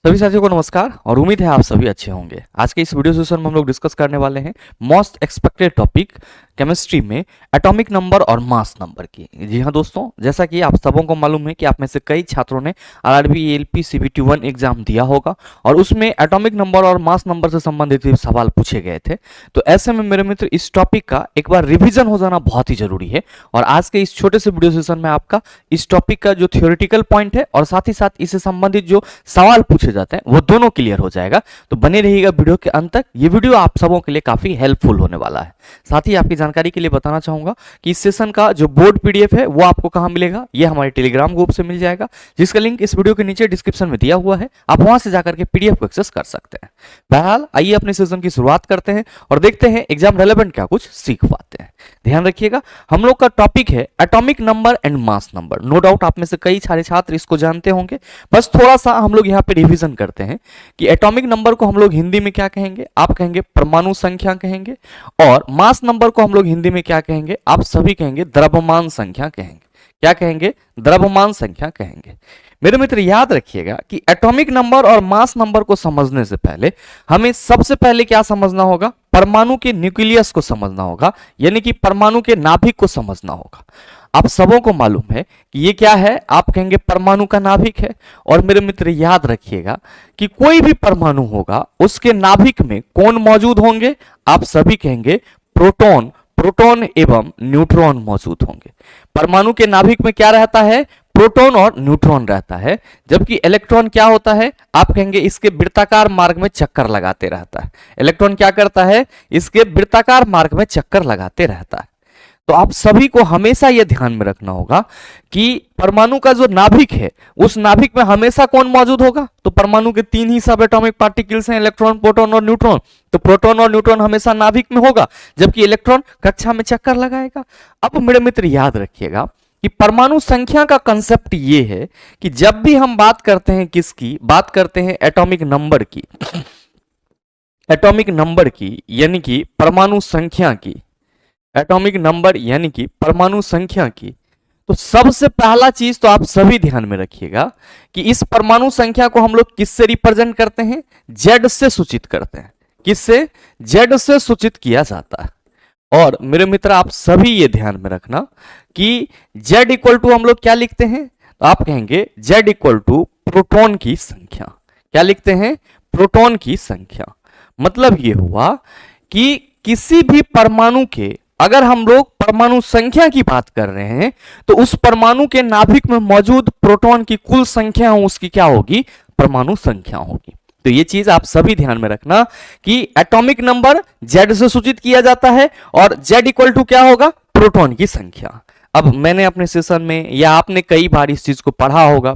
सभी साथियों को नमस्कार और उम्मीद है आप सभी अच्छे होंगे। आज के इस वीडियो सेशन में हम लोग डिस्कस करने वाले हैं मोस्ट एक्सपेक्टेड टॉपिक केमिस्ट्री में एटॉमिक नंबर और मास नंबर की। जी हाँ दोस्तों, जैसा कि आप सबों को मालूम है कि आप में से कई छात्रों ने आरआरबी एएलपी सीबीटी 1 एग्जाम दिया होगा और उसमें एटॉमिक नंबर और मास नंबर से संबंधित सवाल पूछे गए थे। तो ऐसे में मेरे मित्र इस टॉपिक का एक बार रिविजन हो जाना बहुत ही जरूरी है और आज के इस छोटे से वीडियो सेशन में आपका इस टॉपिक का जो थियोरेटिकल पॉइंट है और साथ ही साथ इससे संबंधित जो सवाल पूछे जाते हैं वो दोनों क्लियर हो जाएगा। तो बने रहिएगा वीडियो के अंत तक। ये वीडियो आप सबों के लिए काफी हेल्पफुल होने वाला है। साथ ही आपकी जानकारी के लिए बताना चाहूंगा कि इस सेशन का जो बोर्ड पीडीएफ है वो आपको कहां मिलेगा, ये हमारे टेलीग्राम ग्रुप से मिल जाएगा, जिसका लिंक इस वीडियो के नीचे डिस्क्रिप्शन में दिया हुआ है। आप वहां से जाकर के पीडीएफ को एक्सेस कर सकते हैं। बहरहाल आइए अपने सेशन की शुरुआत करते हैं और देखते हैं एग्जाम रेलेवेंट क्या कुछ सीख पाते हैं। ध्यान रखिएगा, हम लोग का टॉपिक है atomic number and mass number. No doubt आप में से कई सारे छात्र इसको जानते होंगे, बस थोड़ा सा हम लोग यहाँ पे रिवीजन करते हैं कि एटॉमिक नंबर को हम लोग हिंदी में क्या कहेंगे। आप कहेंगे परमाणु संख्या कहेंगे, और मास नंबर को हम लोग हिंदी में क्या कहेंगे, आप सभी कहेंगे द्रव्यमान संख्या कहेंगे। क्या कहेंगे? द्रव्यमान संख्या कहेंगे। मेरे मित्र याद रखिएगा कि एटॉमिक नंबर और मास नंबर को समझने से पहले हमें सबसे पहले क्या समझना होगा, परमाणु के न्यूक्लियस को समझना होगा, यानी कि परमाणु के नाभिक को समझना होगा। आप सबों को मालूम है कि ये क्या है, आप कहेंगे परमाणु का नाभिक है। और मेरे मित्र याद रखिएगा कि कोई भी परमाणु होगा उसके नाभिक में कौन मौजूद होंगे, आप सभी कहेंगे प्रोटॉन, प्रोटॉन एवं न्यूट्रॉन मौजूद होंगे। परमाणु के नाभिक में क्या रहता है, प्रोटॉन और न्यूट्रॉन रहता है, जबकि इलेक्ट्रॉन क्या होता है, आप कहेंगे इसके वृत्ताकार मार्ग में चक्कर लगाते रहता है। इलेक्ट्रॉन क्या करता है, इसके वृत्ताकार मार्ग में चक्कर लगाते रहता है। तो आप सभी को हमेशा यह ध्यान में रखना होगा कि परमाणु का जो नाभिक है उस नाभिक में हमेशा कौन मौजूद होगा। तो परमाणु के तीन ही सब एटॉमिक पार्टिकल्स हैं, इलेक्ट्रॉन, प्रोटॉन और न्यूट्रॉन। तो प्रोटॉन और न्यूट्रॉन हमेशा नाभिक में होगा, जबकि इलेक्ट्रॉन कक्षा में चक्कर लगाएगा। अब मेरे मित्र याद रखिएगा कि परमाणु संख्या का कंसेप्ट ये है कि जब भी हम बात करते हैं किसकी, बात करते हैं एटॉमिक नंबर की, एटॉमिक नंबर की यानी कि परमाणु संख्या की, एटॉमिक नंबर यानी कि परमाणु संख्या की, तो सबसे पहला चीज तो आप सभी ध्यान में रखिएगा कि इस परमाणु संख्या को हम लोग किससे रिप्रेजेंट करते हैं, जेड से सूचित करते हैं। किससे? जेड से सूचित किया जाता है। और मेरे मित्र आप सभी ये ध्यान में रखना कि जेड इक्वल टू हम लोग क्या लिखते हैं, तो आप कहेंगे जेड इक्वल टू प्रोटॉन की संख्या। क्या लिखते हैं? प्रोटॉन की संख्या। मतलब ये हुआ कि किसी भी परमाणु के, अगर हम लोग परमाणु संख्या की बात कर रहे हैं तो उस परमाणु के नाभिक में मौजूद प्रोटॉन की कुल संख्या उसकी क्या होगी, परमाणु संख्या होगी। तो ये चीज आप सभी ध्यान में रखना कि एटॉमिक नंबर जेड से सूचित किया जाता है और जेड इक्वल टू क्या होगा, प्रोटॉन की संख्या। अब मैंने अपने सेशन में या आपने कई बार इस चीज को पढ़ा होगा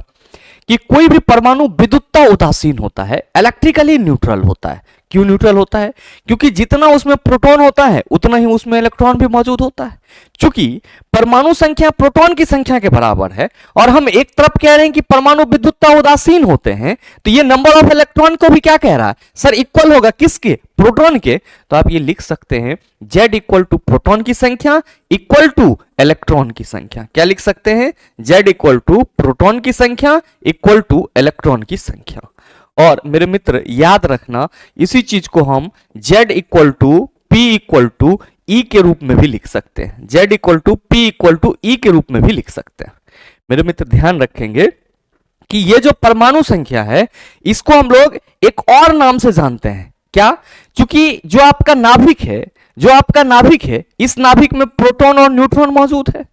कि कोई भी परमाणु विद्युतता उदासीन होता है, इलेक्ट्रिकली न्यूट्रल होता है। क्यों न्यूट्रल होता है? क्योंकि जितना उसमें प्रोटॉन होता है उतना ही उसमें इलेक्ट्रॉन भी मौजूद होता है। चूंकि परमाणु संख्या प्रोटॉन की संख्या के बराबर है और हम एक तरफ कह रहे हैं कि परमाणु विद्युतता उदासीन होते हैं, तो ये नंबर ऑफ इलेक्ट्रॉन को भी क्या कह रहा है सर, इक्वल होगा किसके, प्रोटॉन के। तो आप ये लिख सकते हैं जेड इक्वल टू प्रोटॉन की संख्या इक्वल टू इलेक्ट्रॉन की संख्या। क्या लिख सकते हैं? जेड इक्वल टू प्रोटॉन की संख्या इक्वल टू इलेक्ट्रॉन की संख्या। और मेरे मित्र याद रखना, इसी चीज को हम z equal to p equal to e के रूप में भी लिख सकते हैं। z equal to p equal to e के रूप में भी लिख सकते हैं। मेरे मित्र ध्यान रखेंगे कि ये जो परमाणु संख्या है इसको हम लोग एक और नाम से जानते हैं। क्या? क्योंकि जो आपका नाभिक है, जो आपका नाभिक है, इस नाभिक में प्रोटॉन और न्यूट्रॉन मौजूद है।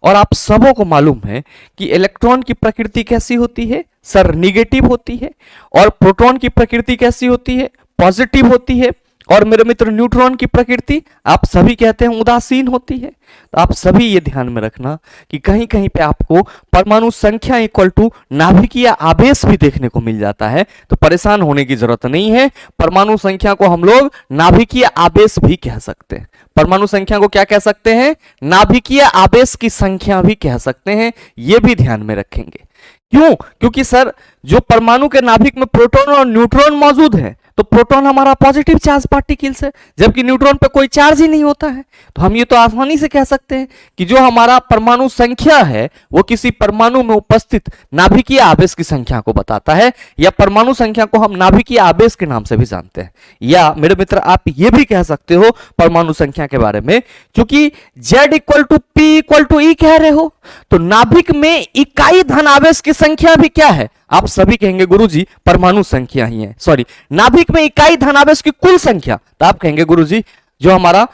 और आप सबों को मालूम है कि इलेक्ट्रॉन की प्रकृति कैसी होती है सर, निगेटिव होती है, और प्रोटॉन की प्रकृति कैसी होती है, पॉजिटिव होती है। और मेरे मित्र न्यूट्रॉन की प्रकृति आप सभी कहते हैं उदासीन होती है। तो आप सभी ये ध्यान में रखना कि कहीं कहीं पे आपको परमाणु संख्या इक्वल टू नाभिकीय आवेश भी देखने को मिल जाता है। तो परेशान होने की जरूरत नहीं है, परमाणु संख्या को हम लोग नाभिकीय आवेश भी कह सकते हैं। परमाणु संख्या को क्या कह सकते हैं? नाभिकीय आवेश की संख्या भी कह सकते हैं। यह भी ध्यान में रखेंगे। क्यों? क्योंकि सर जो परमाणु के नाभिक में प्रोटॉन और न्यूट्रॉन मौजूद है, तो प्रोटॉन हमारा पॉजिटिव चार्ज पार्टिकल्स है, जबकि न्यूट्रॉन पे कोई चार्ज ही नहीं होता है। तो हम ये तो आसानी से कह सकते हैं कि जो हमारा परमाणु संख्या है वो किसी परमाणु में उपस्थित नाभिकीय आवेश की संख्या को बताता है, या परमाणु संख्या को हम नाभिकीय आवेश के नाम से भी जानते हैं। या मेरे मित्र आप ये भी कह सकते हो परमाणु संख्या के बारे में, क्योंकि Z equal to p equal to e कह रहे हो, तो नाभिक में इकाई धन आवेश की संख्या भी क्या है? आप सभी कहेंगे गुरुजी परमाणु संख्या ही है, सॉरी नाभिक में इकाई धनावेश की कुल संख्या, तो आप कहेंगे गुरुजी जो हमारा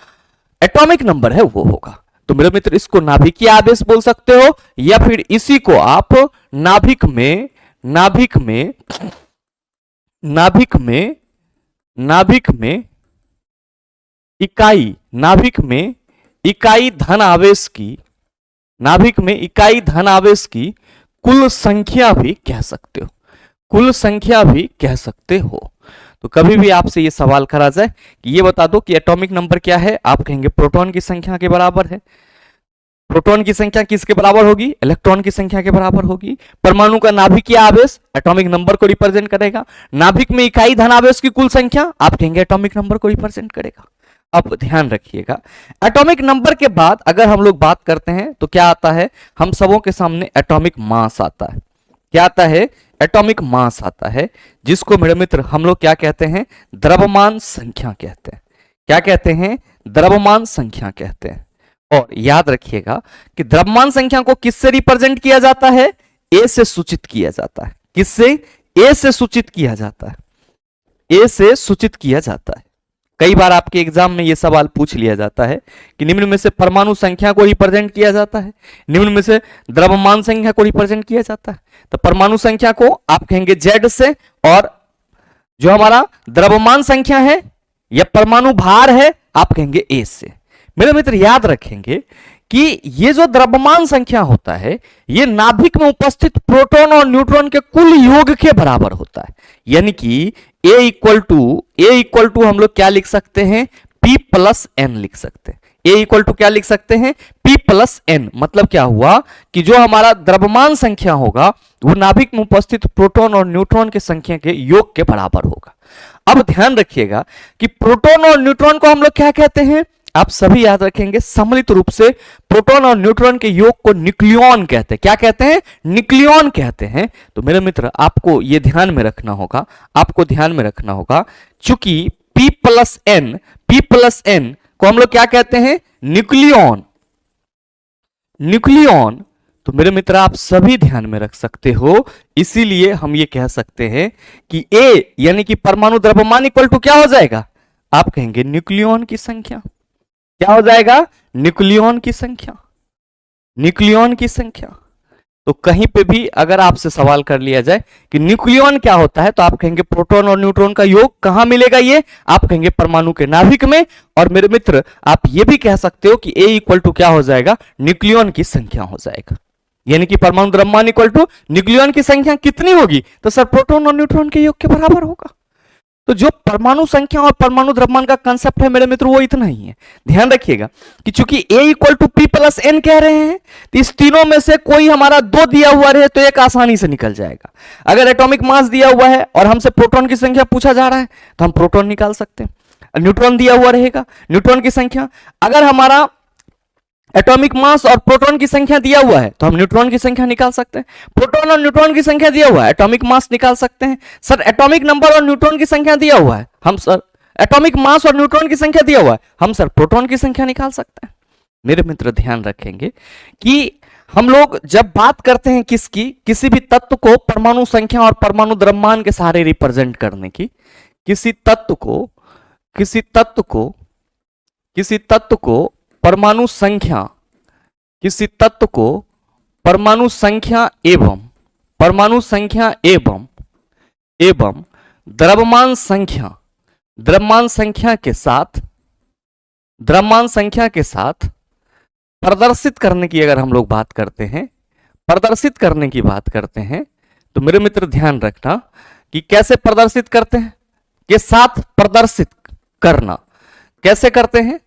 एटॉमिक नंबर है वो होगा। तो मेरे मित्र इसको नाभिकीय आवेश बोल सकते हो, या फिर इसी को आप नाभिक में इकाई धन आवेश की कुल संख्या भी कह सकते हो, कुल संख्या भी कह सकते हो। तो कभी भी आपसे ये सवाल करा जाए कि ये बता दो कि एटॉमिक नंबर क्या है, आप कहेंगे प्रोटॉन की संख्या के बराबर है। प्रोटॉन की संख्या किसके बराबर होगी? इलेक्ट्रॉन की संख्या के बराबर होगी। परमाणु का नाभिकीय आवेश एटॉमिक नंबर को रिप्रेजेंट करेगा। नाभिक में इकाई धन आवेश की कुल संख्या आप कहेंगे एटॉमिक नंबर को रिप्रेजेंट करेगा। अब ध्यान रखिएगा, एटॉमिक नंबर के बाद अगर हम लोग बात करते हैं तो क्या आता है? हम सबों के सामने एटॉमिक मास आता है। क्या आता है? एटॉमिक मास आता है, जिसको मेरे मित्र हम लोग क्या कहते हैं? द्रव्यमान संख्या कहते हैं। क्या कहते हैं? द्रव्यमान संख्या कहते हैं। और याद रखिएगा कि द्रव्यमान संख्या को किससे रिप्रेजेंट किया जाता है? ए से सूचित किया जाता है। किससे? ए से सूचित किया जाता है। ए से सूचित किया जाता है। कई बार आपके एग्जाम में यह सवाल पूछ लिया जाता है कि निम्न में से परमाणु संख्या को रिप्रेजेंट किया जाता है, निम्न में से द्रव्यमान संख्या को रिप्रेजेंट किया जाता है। तो परमाणु संख्या को आप कहेंगे Z से, और जो हमारा द्रव्यमान संख्या है या परमाणु भार है आप कहेंगे A से। मेरे मित्र याद रखेंगे कि ये जो द्रव्यमान संख्या होता है ये नाभिक में उपस्थित प्रोटॉन और न्यूट्रॉन के कुल योग के बराबर होता है। यानी कि A इक्वल टू हम लोग क्या लिख सकते हैं? P प्लस N लिख सकते हैं। A इक्वल टू क्या लिख सकते हैं? P plus N। मतलब क्या हुआ कि जो हमारा द्रव्यमान संख्या होगा वो नाभिक में उपस्थित प्रोटॉन और न्यूट्रॉन के संख्या के योग के बराबर होगा। अब ध्यान रखिएगा कि प्रोटॉन और न्यूट्रॉन को हम लोग क्या कहते हैं? आप सभी याद रखेंगे सम्मिलित रूप से प्रोटॉन और न्यूट्रॉन के योग को न्यूक्लियॉन कहते हैं। क्या कहते हैं? न्यूक्लियॉन कहते हैं। तो मेरे मित्र आपको यह ध्यान में रखना होगा, चूंकि P प्लस N को हम लोग क्या कहते हैं? न्यूक्लियॉन। तो मेरे मित्र आप सभी ध्यान में रख सकते हो, इसीलिए हम ये कह सकते हैं कि A यानी कि परमाणु द्रव्यमान इक्वल टू क्या हो जाएगा? आप कहेंगे न्यूक्लियॉन की संख्या। क्या हो जाएगा? न्यूक्लियॉन की संख्या। तो कहीं पे भी अगर आपसे सवाल कर लिया जाए कि न्यूक्लियॉन क्या होता है, तो आप कहेंगे प्रोटॉन और न्यूट्रॉन का योग कहां मिलेगा? ये आप कहेंगे परमाणु के नाभिक में। और मेरे मित्र आप ये भी कह सकते हो कि A इक्वल टू क्या हो जाएगा? न्यूक्लियॉन की संख्या हो जाएगा। यानी कि परमाणु द्रव्यमान इक्वल टू न्यूक्लियॉन की संख्या कितनी होगी? तो सर प्रोटॉन और न्यूट्रॉन के योग के बराबर होगा। तो जो परमाणु संख्या और परमाणु द्रव्यमान का कंसेप्ट है मेरे मित्र वो इतना ही है। ध्यान रखिएगा कि चूंकि A equal to P plus N कह रहे हैं, तो इस तीनों में से कोई हमारा 2 दिया हुआ रहे तो एक आसानी से निकल जाएगा। अगर एटॉमिक मास दिया हुआ है और हमसे प्रोटॉन की संख्या पूछा जा रहा है तो हम प्रोटॉन निकाल सकते हैं। न्यूट्रॉन दिया हुआ रहेगा, न्यूट्रॉन की संख्या। अगर हमारा एटॉमिक मास और प्रोटॉन की संख्या दिया हुआ है तो हम न्यूट्रॉन की संख्या निकाल सकते हैं। प्रोटॉन और न्यूट्रॉन की संख्या दिया हुआ है, एटॉमिक मास निकाल सकते हैं। सर एटॉमिक नंबर और न्यूट्रॉन की संख्या दिया हुआ है, हम सर एटॉमिक मास और न्यूट्रॉन की संख्या दिया हुआ है, हम सर प्रोटॉन की संख्या निकाल सकते हैं। मेरे मित्र ध्यान रखेंगे कि हम लोग जब बात करते हैं किसी भी तत्व को परमाणु संख्या और परमाणु द्रव्यमान के सहारे रिप्रेजेंट करने की, किसी तत्व को परमाणु संख्या एवं द्रव्यमान संख्या के साथ प्रदर्शित करने की अगर हम लोग बात करते हैं, तो मेरे मित्र ध्यान रखना कि कैसे प्रदर्शित करते हैं, के साथ प्रदर्शित करना कैसे करते हैं।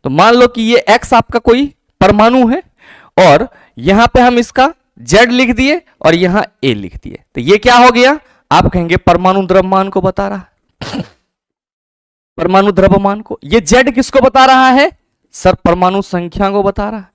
तो मान लो कि ये X आपका कोई परमाणु है और यहां पे हम इसका Z लिख दिए और यहां A लिख दिए, तो ये क्या हो गया? आप कहेंगे परमाणु द्रव्यमान को बता रहा है। परमाणु द्रव्यमान को, ये Z किसको बता रहा है? सर परमाणु संख्या को बता रहा है।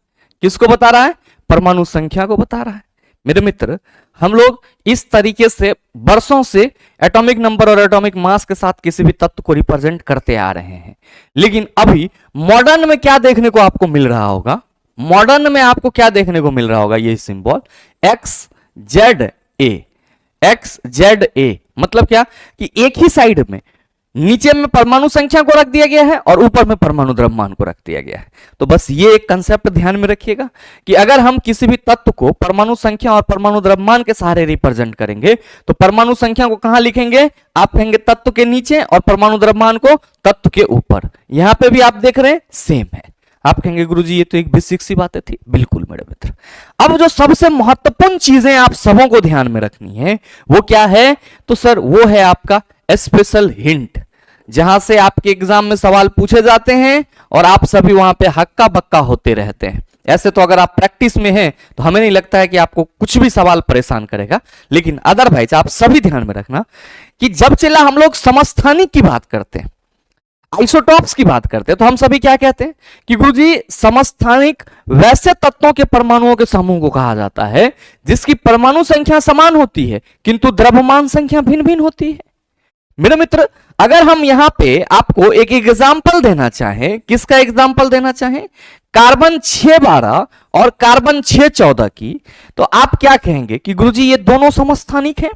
किसको बता रहा है? परमाणु संख्या को बता रहा है। मेरे मित्र, हम लोग इस तरीके से वर्षों से एटॉमिक नंबर और एटॉमिक मास के साथ किसी भी तत्व को रिप्रेजेंट करते आ रहे हैं, लेकिन अभी मॉडर्न में क्या देखने को आपको मिल रहा होगा? मॉडर्न में आपको क्या देखने को मिल रहा होगा? ये सिंबल XZA। XZA मतलब क्या कि एक ही साइड में नीचे में परमाणु संख्या को रख दिया गया है और ऊपर में परमाणु द्रव्यमान को रख दिया गया है। तो बस ये एक कंसेप्ट ध्यान में रखिएगा कि अगर हम किसी भी तत्व को परमाणु संख्या और परमाणु द्रव्यमान के सहारे रिप्रेजेंट करेंगे तो परमाणु संख्या को कहां लिखेंगे? आप कहेंगे तत्व के नीचे, और परमाणु द्रव्यमान को तत्व के ऊपर। यहां पे भी आप देख रहे हैं सेम है। आप कहेंगे गुरुजी ये तो एक बेसिक सी बातें थी। बिल्कुल मेरे मित्र। अब जो सबसे महत्वपूर्ण चीजें आप सबों को ध्यान में रखनी है वो क्या है? तो सर वो है आपका स्पेशल हिंट, जहां से आपके एग्जाम में सवाल पूछे जाते हैं और आप सभी वहां पे हक्का बक्का होते रहते हैं। ऐसे तो अगर आप प्रैक्टिस में हैं तो हमें नहीं लगता है कि आपको कुछ भी सवाल परेशान करेगा, लेकिन अदरवाइज आप सभी ध्यान में रखना कि जब चला हम लोग समस्थानिक की बात करते हैं, आइसोटॉप्स की बात करते हैं, तो हम सभी क्या कहते हैं कि गुरुजी समस्थानिक वैसे तत्वों के परमाणुओं के समूह को कहा जाता है जिसकी परमाणु संख्या समान होती है किंतु द्रव्यमान संख्या भिन्न भिन्न होती है। मेरे मित्र, अगर हम यहां पे आपको एक एग्जाम्पल देना चाहें, किसका एग्जाम्पल देना चाहें? कार्बन 612 और कार्बन 614 की, तो आप क्या कहेंगे कि गुरुजी ये दोनों समस्थानिक हैं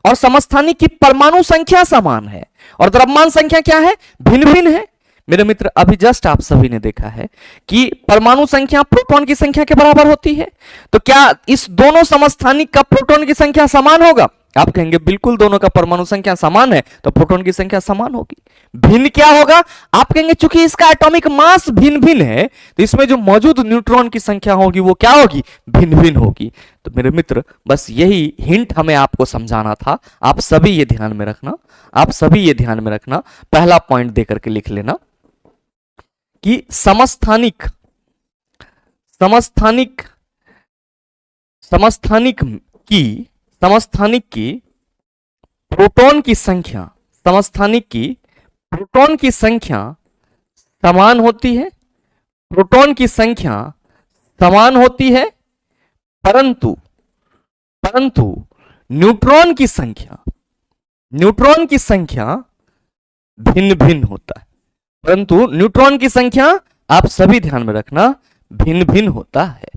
और समस्थानिक की परमाणु संख्या समान है और द्रव्यमान संख्या क्या है? भिन्न भिन्न है। मेरे मित्र, अभी जस्ट आप सभी ने देखा है कि परमाणु संख्या प्रोटॉन की संख्या के बराबर होती है, तो क्या इस दोनों समस्थानिक का प्रोटॉन की संख्या समान होगा? आप कहेंगे बिल्कुल दोनों का परमाणु संख्या समान है तो प्रोटॉन की संख्या समान होगी। भिन्न क्या होगा? आप कहेंगे चूंकि इसका एटॉमिक मास भिन्न भिन्न है तो इसमें जो मौजूद न्यूट्रॉन की संख्या होगी वो क्या होगी? भिन्न भिन्न होगी। तो मेरे मित्र, बस यही हिंट हमें आपको समझाना था। आप सभी ये ध्यान में रखना, आप सभी ये ध्यान में रखना। पहला पॉइंट देकर के लिख लेना कि समस्थानिक की प्रोटॉन की संख्या, समस्थानिक की प्रोटॉन की संख्या समान होती है, प्रोटॉन की संख्या समान होती है, परंतु न्यूट्रॉन की संख्या भिन्न भिन्न होता है। परंतु न्यूट्रॉन की संख्या, आप सभी ध्यान में रखना, भिन्न भिन्न होता है।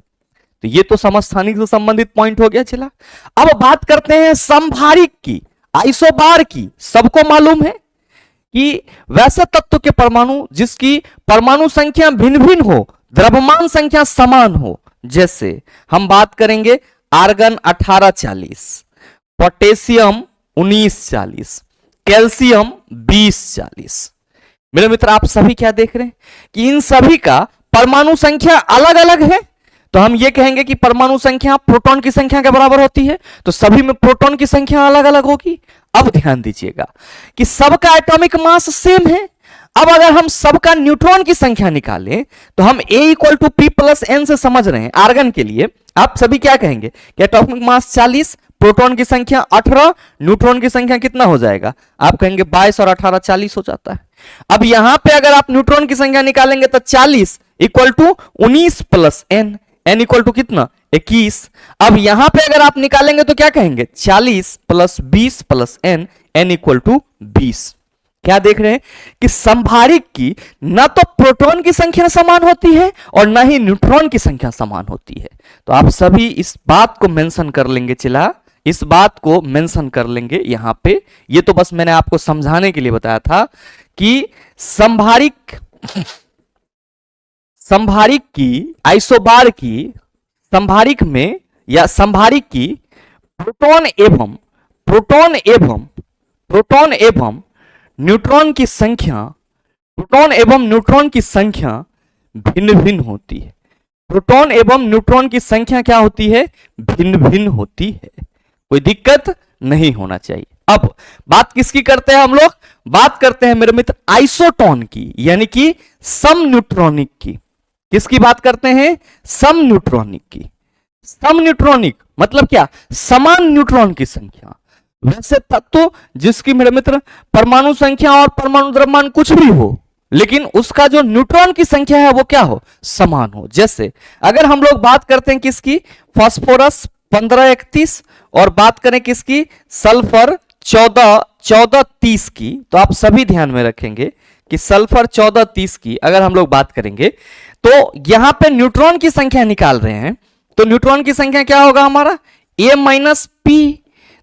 तो ये तो समस्थानिक से संबंधित पॉइंट हो गया। चला, अब बात करते हैं समभारिक की, आइसोबार की। सबको मालूम है कि वैसे तत्व के परमाणु जिसकी परमाणु संख्या भिन्न भिन्न हो, द्रव्यमान संख्या समान हो, जैसे हम बात करेंगे आर्गन 1840, पोटेशियम 1940, कैल्शियम 2040। मेरे मित्र, आप सभी क्या देख रहे हैं कि इन सभी का परमाणु संख्या अलग अलग है। तो हम ये कहेंगे कि परमाणु संख्या प्रोटॉन की संख्या के बराबर होती है, तो सभी में प्रोटॉन की संख्या अलग अलग होगी। अब ध्यान दीजिएगा कि सबका एटॉमिक मास सेम है। अब अगर हम सबका न्यूट्रॉन की संख्या निकालें तो हम A = P + N से समझ रहे हैं। आर्गन के लिए आप सभी क्या कहेंगे कि एटॉमिक मास 40, प्रोटॉन की संख्या 18, न्यूट्रॉन की संख्या कितना हो जाएगा? आप कहेंगे 22 और 18 40 हो जाता है। अब यहां पे अगर आप न्यूट्रॉन की संख्या निकालेंगे तो 40 = 19 + n, n = कितना? 21। अब यहां पे अगर आप निकालेंगे तो क्या कहेंगे? 40 + 20 + n, n = 20। क्या देख रहे हैं कि समभारिक की ना तो प्रोटॉन की संख्या समान होती है और ना ही न्यूट्रॉन की संख्या समान होती है। तो आप सभी इस बात को मेंशन कर लेंगे। चला, इस बात को मेंशन कर लेंगे यहां पे। ये तो बस मैंने आपको समझाने के लिए बताया था कि संभारिक की, आइसोबार की, संभारिक में या संभारिक की प्रोटॉन एवं न्यूट्रॉन की संख्या, प्रोटॉन एवं न्यूट्रॉन की संख्या भिन्न भिन्न होती है। प्रोटॉन एवं न्यूट्रॉन की संख्या क्या होती है? भिन्न भिन्न होती है। कोई दिक्कत नहीं होना चाहिए। अब बात किसकी करते हैं हम लोग? बात करते हैं मेरे मित्र आइसोटोन की, यानी कि सम न्यूट्रॉनिक की। किसकी बात करते हैं? सम न्यूट्रॉनिक की। सम न्यूट्रॉनिक मतलब क्या, समान न्यूट्रॉन की संख्या। वैसे तत्व जिसकी मेरे मित्र परमाणु संख्या और परमाणु द्रव्यमान कुछ भी हो, लेकिन उसका जो न्यूट्रॉन की संख्या है वो क्या हो, समान हो। जैसे अगर हम लोग बात करते हैं किसकी, फास्फोरस 1531 और बात करें किसकी, सल्फर 1430 की, तो आप सभी ध्यान में रखेंगे कि सल्फर 1430 की अगर हम लोग बात करेंगे तो यहां पे न्यूट्रॉन की संख्या निकाल रहे हैं, तो न्यूट्रॉन की संख्या क्या होगा हमारा, a माइनस पी।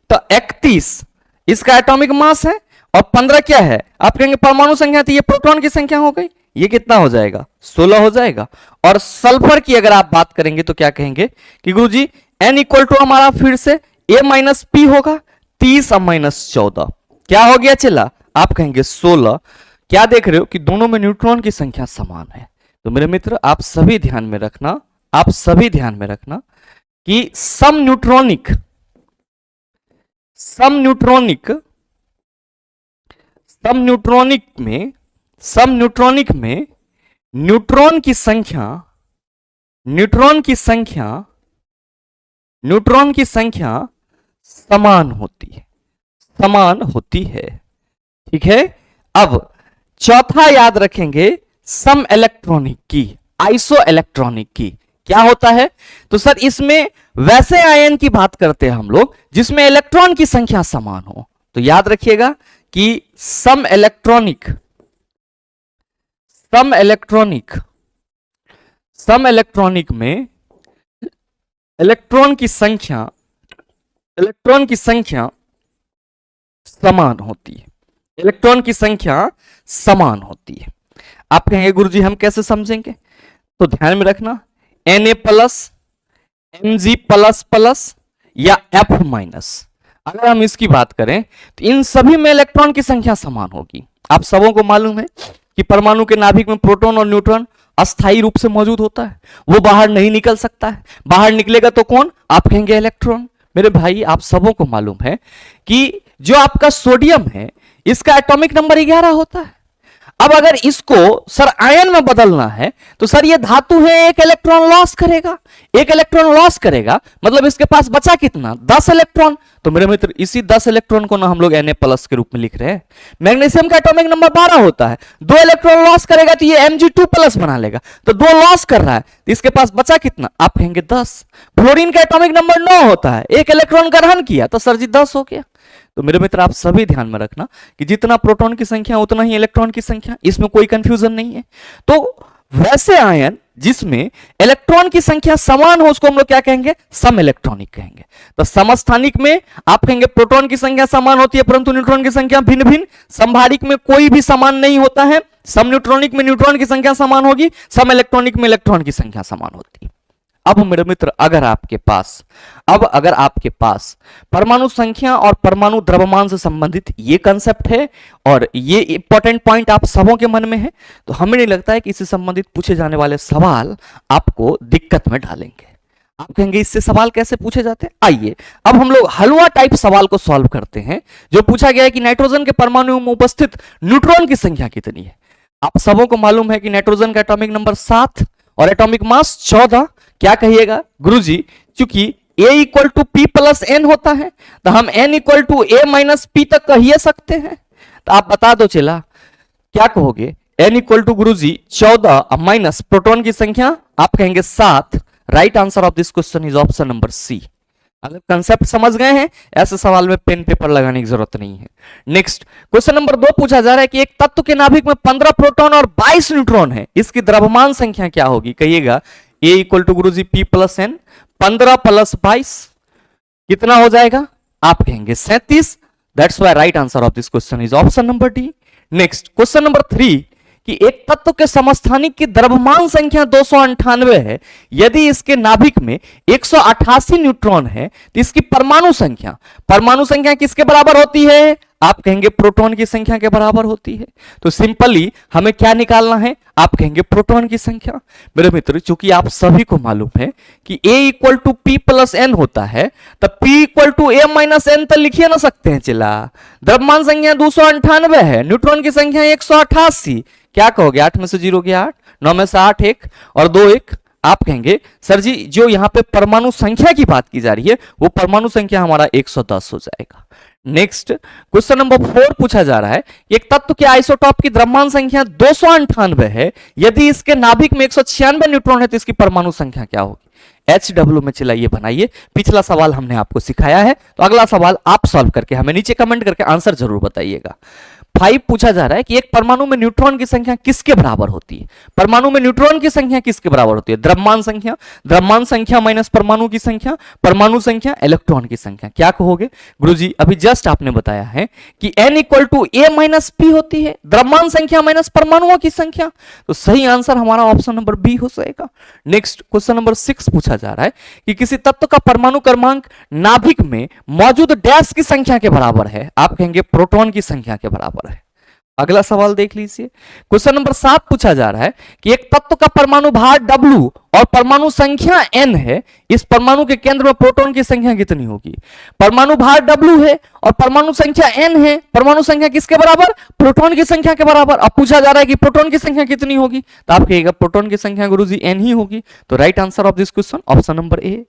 तो 31 इसका एटॉमिक मास है और 15 क्या है, आप कहेंगे परमाणु संख्या, तो ये प्रोटॉन की संख्या हो गई, ये कितना हो जाएगा, 16 हो जाएगा। और सल्फर की अगर आप बात करेंगे तो क्या कहेंगे कि गुरुजी n इक्वल टू हमारा फिर से a माइनस पी होगा, 30 और माइनस 14 क्या हो गया चला, आप कहेंगे 16। क्या देख रहे हो कि दोनों में न्यूट्रॉन की संख्या समान है। तो मेरे मित्र आप सभी ध्यान में रखना, आप सभी ध्यान में रखना कि सम न्यूट्रॉनिक में न्यूट्रॉन की संख्या समान होती है। ठीक है, अब चौथा याद रखेंगे सम इलेक्ट्रॉनिक की, आइसो इलेक्ट्रॉनिक की क्या होता है, तो सर इसमें वैसे आयन की बात करते हैं हम लोग जिसमें इलेक्ट्रॉन की संख्या समान हो। तो याद रखिएगा कि सम इलेक्ट्रॉनिक में इलेक्ट्रॉन की संख्या समान होती है। आप कहेंगे गुरुजी हम कैसे समझेंगे, तो ध्यान में रखना Na plus Mg plus plus या F माइनस, अगर हम इसकी बात करें तो इन सभी में इलेक्ट्रॉन की संख्या समान होगी। आप सबों को मालूम है कि परमाणु के नाभिक में प्रोटॉन और न्यूट्रॉन अस्थायी रूप से मौजूद होता है, वो बाहर नहीं निकल सकता है, बाहर निकलेगा तो कौन, आप कहेंगे इलेक्ट्रॉन। मेरे भाई आप सबों को मालूम है कि जो आपका सोडियम है इसका एटॉमिक नंबर 11 होता है। अब अगर इसको सर आयन में बदलना है तो सर ये धातु है, एक इलेक्ट्रॉन लॉस करेगा, मतलब इसके पास बचा कितना, 10 इलेक्ट्रॉन। तो मेरे मित्र इसी 10 इलेक्ट्रॉन को ना हम लोग Na प्लस के रूप में लिख रहे हैं। मैग्नीशियम का एटॉमिक नंबर 12 होता है, 2 इलेक्ट्रॉन लॉस करेगा तो ये Mg2 प्लस बना लेगा, तो 2 लॉस कर रहा है तो इसके पास बचा कितना, आप कहेंगे 10। फ्लोरीन का एटॉमिक नंबर 9 होता है, 1 इलेक्ट्रॉन ग्रहण किया तो सर जी 10 हो गया। तो मेरे मित्र आप सभी ध्यान में रखना कि जितना प्रोटॉन की संख्या उतना ही इलेक्ट्रॉन की संख्या, इसमें कोई कंफ्यूजन नहीं है। तो वैसे आयन जिसमें इलेक्ट्रॉन की संख्या समान हो उसको हम लोग क्या कहेंगे, सम इलेक्ट्रॉनिक कहेंगे। तो समस्थानिक में आप कहेंगे प्रोटॉन की संख्या समान होती है परंतु न्यूट्रॉन की संख्या भिन्न भिन्न, समभारिक में कोई भी समान नहीं होता है, सम न्यूट्रॉनिक में न्यूट्रॉन की संख्या समान होगी, सम इलेक्ट्रॉनिक में इलेक्ट्रॉन की संख्या समान होती है। अब मेरे मित्र अगर आपके पास परमाणु संख्या और परमाणु द्रव्यमान से संबंधित ये कंसेप्ट है और ये इंपॉर्टेंट पॉइंट आप सबों के मन में है, तो हमें नहीं लगता है कि इससे संबंधित पूछे जाने वाले सवाल आपको दिक्कत में डालेंगे। आप कहेंगे इससे सवाल कैसे पूछे जाते हैं, आइए अब हम लोग हलवा टाइप सवाल को सॉल्व करते हैं। जो पूछा गया है कि नाइट्रोजन के परमाणु में उपस्थित न्यूट्रॉन की संख्या कितनी है। आप सबों को मालूम है कि नाइट्रोजन का एटॉमिक नंबर 7 और एटॉमिक मास 14। क्या कहिएगा गुरुजी, क्योंकि A equal to P plus N होता है तो हम N equal to A minus P तक कह सकते हैं। तो आप बता दो चला क्या कहोगे, N इक्वल टू गुरुजी 14 माइनस प्रोटॉन की संख्या आप कहेंगे 7। Right answer of this question is option number C. अगर कंसेप्ट समझ गए हैं ऐसे सवाल में पेन पेपर लगाने की जरूरत नहीं है। नेक्स्ट क्वेश्चन नंबर 2 पूछा जा रहा है कि एक तत्व के नाभिक में 15 प्रोटॉन और 22 न्यूट्रॉन है, इसकी द्रव्यमान संख्या क्या होगी। कहिएगा A इक्वल टू गुरुजी P प्लस एन, 15 प्लस 22 कितना हो जाएगा, आप कहेंगे 37। That's why right answer of this question is option number D. Next question number 3 कि एक तत्व के समस्थानिक की द्रव्यमान संख्या 298 है, यदि इसके नाभिक में 188 न्यूट्रॉन है तो इसकी परमाणु संख्या किसके बराबर होती है, आप कहेंगे प्रोटॉन की संख्या के बराबर होती है। तो सिंपली हमें क्या निकालना है, आप कहेंगे प्रोटॉन की संख्या। मेरे मित्र चूंकि आप सभी को मालूम है कि A equal to P plus N होता है तो P equal to A minus N तो लिखिए ना सकते हैं चिल्ला। द्रव्यमान संख्या 298 है, न्यूट्रॉन की संख्या 188। क्या कहोगे, 8 में से 0 गया 8, 9 में से 8 1 और 2 1, आप कहेंगे सर जी जो यहाँ पे परमाणु संख्या की बात की जा रही है वो परमाणु संख्या हमारा 110 हो जाएगा। नेक्स्ट क्वेश्चन नंबर 4 पूछा जा रहा है एक तत्व के आइसोटॉप की द्रव्यमान संख्या 298 है, यदि इसके नाभिक में 196 न्यूट्रॉन है तो इसकी परमाणु संख्या क्या होगी? HW में चलाइए बनाइए। पिछला सवाल हमने आपको सिखाया है, तो अगला सवाल आप सॉल्व करके हमें नीचे कमेंट करके आंसर जरूर बताइएगा। 5 पूछा जा रहा है कि एक परमाणु में न्यूट्रॉन की संख्या किसके बराबर होती है? परमाणु में न्यूट्रॉन की संख्या किसके बराबर होती है? द्रव्यमान संख्या माइनस परमाणु की संख्या, परमाणु संख्या इलेक्ट्रॉन की संख्या। क्या कहोगे गुरुजी? अभी जस्ट आपने बताया है कि n equal to a minus p होती है, द्रव्यमान संख्या माइनस परमाणुओं की संख्या। तो सही आंसर हमारा ऑप्शन नंबर बी हो जाएगा। नेक्स्ट क्वेश्चन नंबर 6 पूछा जा रहा है कि किसी तत्व का परमाणु क्रमांक नाभिक में मौजूद डैश की संख्या के बराबर है। आप कहेंगे प्रोटॉन की संख्या के बराबर है। अगला सवाल देख लीजिए। क्वेश्चन नंबर 7 पूछा जा रहा है कि एक तत्व का परमाणु भार W और परमाणु संख्या n है, इस परमाणु के केंद्र में प्रोटॉन की संख्या कितनी होगी? परमाणु भार W है और परमाणु संख्या n है, परमाणु संख्या किसके बराबर? प्रोटॉन की संख्या के बराबर। अब पूछा जा रहा है कि प्रोटॉन की संख्या कितनी होगी, तो आप कहिएगा प्रोटॉन की संख्या गुरुजी n ही होगी। तो right answer of this question option number a.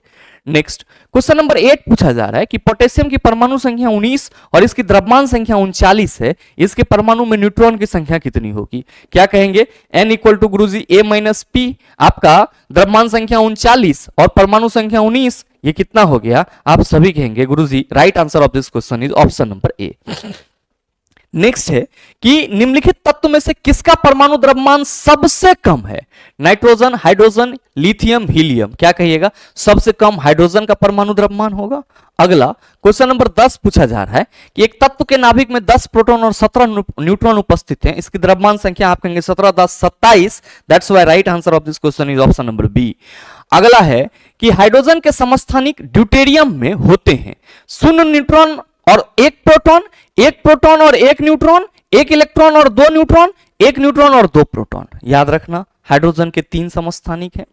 Next question number 8 पूछा जा रहा है कि पोटेशियम की परमाणु संख्या 19 और इसकी द्रव्यमान संख्या 39 है, इसके परमाणु में न्यूट्रॉन की संख्या कितनी होगी? क्या कहेंगे? n इक्वल टू गुरुजी a माइनस p, आपका द्रव्यमान संख्या 39 और परमाणु संख्या 19, ये कितना हो गया? आप सभी कहेंगे Guruji right answer of this question is option number a. Next है कि निम्नलिखित तत्व में से किसका परमाणु द्रव्यमान सबसे कम है? Nitrogen, hydrogen, lithium, helium. क्या कहिएगा? सबसे कम हाइड्रोजन का परमाणु द्रव्यमान होगा। अगला क्वेश्चन नंबर 10 पूछा जा रहा है कि एक तत्व के नाभिक में 10 प्रोटॉन और 17 न्यूट्रॉन उपस्थित हैं, इसकी द्रव्यमान संख्या आप कहेंगे 17 10 27। That's why right answer of this question is option number B. अगला है कि हाइड्रोजन के समस्थानिक ड्यूटेरियम में होते हैं 0 न्यूट्रॉन और 1 प्रोटॉन, 1 प्रोटॉन और 1 न्यूट्रॉन, 1 इलेक्ट्रॉन और 2 न्यूट्रॉन, 1 न्यूट्रॉन और 2 प्रोटॉन। याद रखना हाइड्रोजन के 3 समस्थानिक हैं,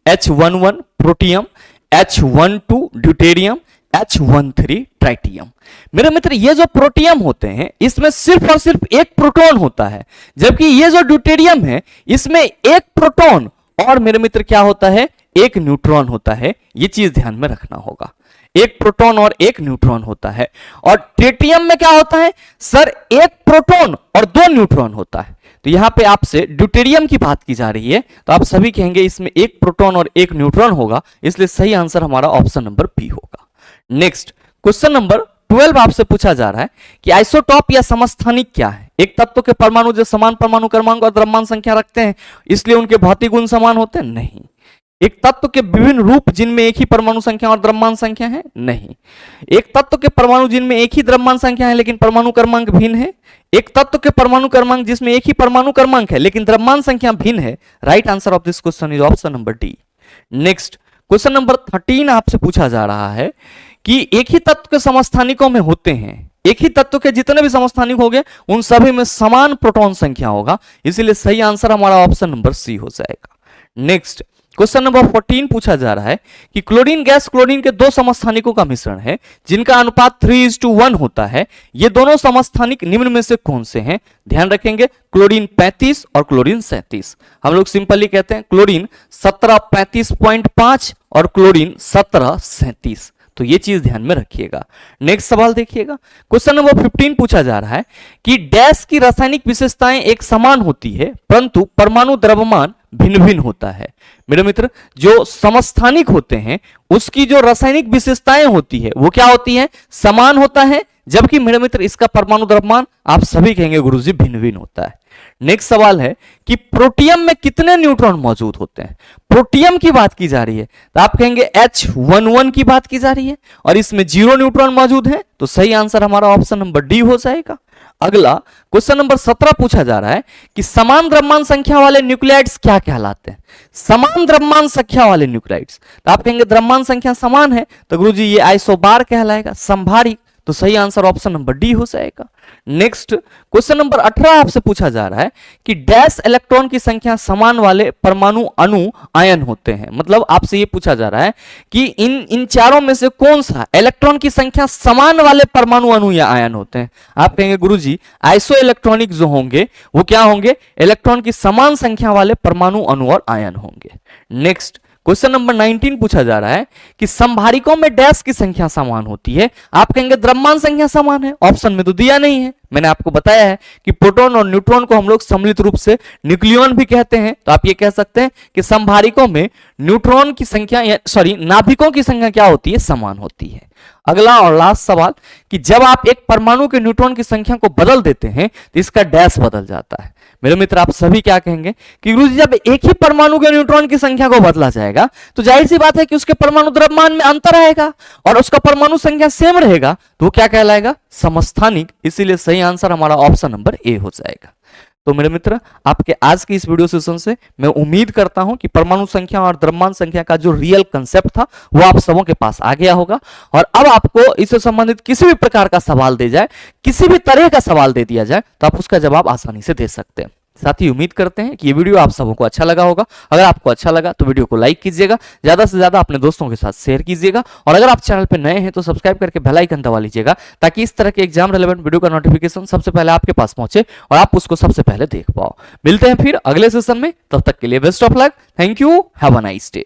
H11 protium, H12 deuterium, H13 tritium. मेरे मित्र ये जो प्रोटियम होते हैं इसमें सिर्फ और सिर्फ 1 प्रोटॉन होता है, जबकि ये जो ड्यूटेरियम है इसमें 1 प्रोटॉन और मेरे मित्र क्या होता है? 1 न्यूट्रॉन होता है। ये चीज ध्यान में रखना होगा, 1 प्रोटॉन और 1 न्यूट्रॉन होता है। और ट्रिटियम में क्या होता है सर? 1 प्रोटॉन और 2 न्यूट्रॉन होता है। तो यहां पे आपसे ड्यूटेरियम की बात की जा रही है, तो आप सभी कहेंगे इसमें 1 प्रोटॉन और 1 न्यूट्रॉन होगा, इसलिए सही आंसर हमारा ऑप्शन नंबर बी होगा। नेक्स्ट क्वेश्चन नंबर 12 आपसे पूछा जा रहा है कि आइसोटॉप या समस्थानिक क्या है? एक तत्व के परमाणु जो समान परमाणु क्रमांक और द्रव्यमान संख्या रखते हैं, इसलिए उनके भौतिक गुण समान होते हैं? नहीं। एक तत्व के विभिन्न रूप जिनमें एक ही परमाणु संख्या और द्रव्यमान संख्या है? नहीं। एक तत्व के परमाणु जिनमें एक ही द्रव्यमान संख्या है लेकिन परमाणु क्रमांक भिन्न है? एक तत्व के परमाणु क्रमांक जिसमें एक ही परमाणु क्रमांक है लेकिन द्रव्यमान संख्या भिन्न है। Right answer of this question is option number D. Next question number 13 आपसे पूछा जा रहा है कि एक ही तत्व के समस्थानिकों में होते हैं, एक ही तत्व के जितने भी समस्थानिक हो गए उन सभी में समान प्रोटॉन संख्या होगा, इसीलिए सही आंसर हमारा ऑप्शन नंबर सी हो जाएगा। नेक्स्ट क्वेश्चन नंबर 14 पूछा जा रहा है कि क्लोरीन गैस क्लोरीन के 2 समस्थानिकों का मिश्रण है जिनका अनुपात 3:1 होता है, ये दोनों समस्थानिक निम्न में से कौन से हैं? ध्यान रखेंगे क्लोरीन 35 और क्लोरीन 37। हम लोग सिंपली कहते हैं क्लोरीन 1735.5 और क्लोरीन 1737। तो ये चीज ध्यान में रखिएगा। नेक्स्ट सवाल देखिएगा। क्वेश्चन नंबर 15 पूछा जा रहा है कि डैश की रासायनिक विशेषताएं एक समान होती है परंतु परमाणु द्रव्यमान भिन्न भिन्न होता है। मेरे मित्र जो समस्थानिक होते हैं उसकी जो रासायनिक विशेषताएं होती है वो क्या होती है? समान होता है, जबकि मेरे मित्र इसका परमाणु द्रव्यमान आप सभी कहेंगे गुरुजी भिन्न भिन्न होता है। नेक्स्ट सवाल है कि प्रोटियम में कितने न्यूट्रॉन मौजूद होते हैं? प्रोटियम की बात की जा रही है तो आप कहेंगे H11 की बात की जा रही है और इसमें 0 न्यूट्रॉन मौजूद है, तो सही आंसर हमारा ऑप्शन नंबर डी हो जाएगा। अगला क्वेश्चन नंबर 17 पूछा जा रहा है कि समान द्रव्यमान संख्या वाले न्यूक्लियाइड्स क्या कहलाते हैं? समान द्रव्यमान संख्या वाले न्यूक्लियाइड्स, तो आप कहेंगे द्रव्यमान संख्या समान है तो गुरुजी ये आइसोबार कहलाएगा, संभारिक। तो सही आंसर ऑप्शन नंबर डी हो जाएगा। नेक्स्ट क्वेश्चन नंबर 18 आपसे पूछा जा रहा है कि डैश इलेक्ट्रॉन की संख्या समान वाले परमाणु अणु आयन होते हैं। मतलब आपसे ये पूछा जा रहा है कि इन चारों में से कौन सा इलेक्ट्रॉन की संख्या समान वाले परमाणु अणु या आयन होते हैं? आप कहेंगे गुरुजी आइसो इलेक्ट्रॉनिक जो होंगे वो क्या होंगे? इलेक्ट्रॉन की समान संख्या वाले परमाणु अणु और आयन होंगे। नेक्स्ट क्वेश्चन नंबर 19 पूछा जा रहा है कि समभारिकों में डैश की संख्या समान होती है। आप कहेंगे द्रव्यमान संख्या समान है, ऑप्शन में तो दिया नहीं है। मैंने आपको बताया है कि प्रोटॉन और न्यूट्रॉन को हम लोग सम्मिलित रूप से न्यूक्लियॉन भी कहते हैं। तो आप ये कह सकते हैं कि समभारिकों में न्यूट्रॉन की संख्या नाभिकों की संख्या क्या होती है, समान होती है। अगला और लास्ट सवाल कि जब आप एक परमाणु के न्यूट्रॉन की संख्या को बदल देते हैं तो इसका डैश बदल जाता है। मेरे मित्र आप सभी क्या कहेंगे कि गुरुजी जब एक ही परमाणु के न्यूट्रॉन की संख्या को बदला जाएगा तो जाहिर सी बात है कि उसके परमाणु द्रव्यमान में अंतर आएगा और उसका परमाणु संख्या सेम रहेगा, तो क्या कहलाएगा, समस्थानिक। इसीलिए सही आंसर हमारा ऑप्शन नंबर ए हो जाएगा। तो मेरे मित्र आपके आज की इस वीडियो सेशन से मैं उम्मीद करता हूं कि परमाणु संख्या और द्रव्यमान संख्या का जो रियल कंसेप्ट था वो आप सबों के पास आ गया होगा। और अब आपको इससे संबंधित किसी भी प्रकार का सवाल दे जाए, किसी भी तरह का सवाल दे दिया जाए, तो आप उसका जवाब आसानी से दे सकते हैं। साथ ही उम्मीद करते हैं कि ये वीडियो आप सबों को अच्छा लगा होगा। अगर आपको अच्छा लगा तो वीडियो को लाइक कीजिएगा, ज्यादा से ज्यादा अपने दोस्तों के साथ शेयर कीजिएगा और अगर आप चैनल पर नए हैं तो सब्सक्राइब करके बेल आइकन दबा लीजिएगा ताकि इस तरह के एग्जाम रिलेवेंट वीडियो का नोटिफिकेशन सबसे पहले आपके पास पहुंचे और आप उसको सबसे पहले देख पाओ। मिलते हैं फिर अगले सेशन में, तब तक के लिए best of luck. Thank you, have a nice day.